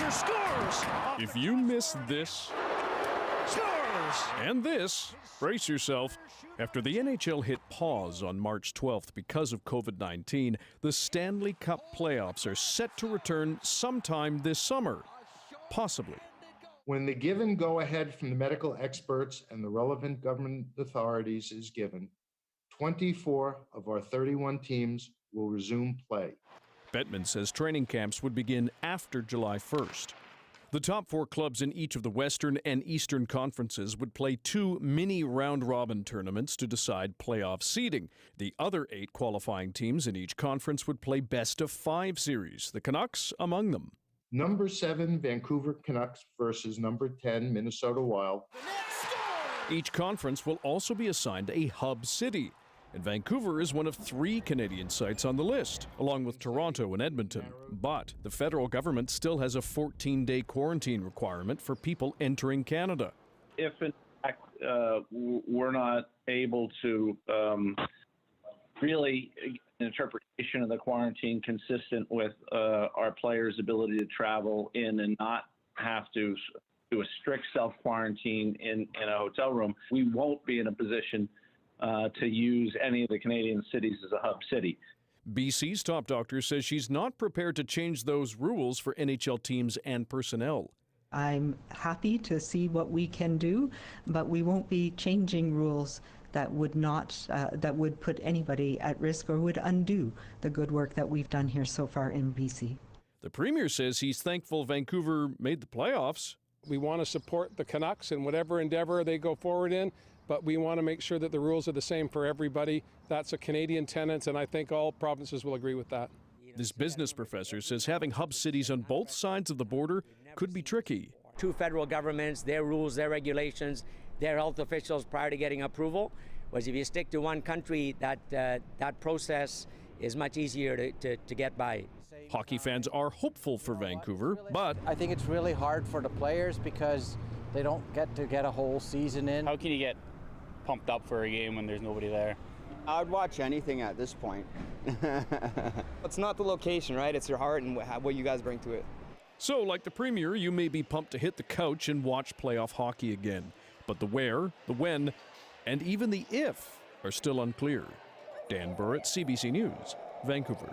Fraser scores! If you miss this Scores! and this, brace yourself. After the NHL hit pause on March 12th because of COVID-19, the Stanley Cup playoffs are set to return sometime this summer. Possibly. When the given go-ahead from the medical experts and the relevant government authorities is given, 24 of our 31 teams will resume play. Bettman says training camps would begin after July 1st. The top 4 clubs in each of the Western and Eastern conferences would play 2 mini round-robin tournaments to decide playoff seeding. The other 8 qualifying teams in each conference would play best-of-5 series, the Canucks among them. Number 7, Vancouver Canucks versus number 10, Minnesota Wild. Each conference will also be assigned a hub city, and Vancouver is one of 3 Canadian sites on the list, along with Toronto and Edmonton. But the federal government still has a 14-day quarantine requirement for people entering Canada. If, in fact, we're not able to really an interpretation of the quarantine consistent with our players' ability to travel in and not have to do a strict self-quarantine in a hotel room, we won't be in a position to use any of the Canadian cities as a hub city. BC's top doctor says she's not prepared to change those rules for NHL teams and personnel. I'm happy to see what we can do, but we won't be changing rules that would not, that would put anybody at risk or would undo the good work that we've done here so far in BC. The Premier says he's thankful Vancouver made the playoffs. We want to support the Canucks in whatever endeavor they go forward in, but we want to make sure that the rules are the same for everybody. That's a Canadian tenet, and I think all provinces will agree with that. This business professor says having hub cities on both sides of the border could be tricky. 2 federal governments, their rules, their regulations, their health officials prior to getting approval. Whereas if you stick to one country, that process is much easier to get by. Hockey fans are hopeful for Vancouver, but I think it's really hard for the players because they don't get to get a whole season in. How can you get pumped up for a game when there's nobody there? I would watch anything at this point. It's not the location, right? It's your heart and what you guys bring to it. So, like the Premier, you may be pumped to hit the couch and watch playoff hockey again. But the where, the when, and even the if are still unclear. Dan Burrett, CBC News, Vancouver.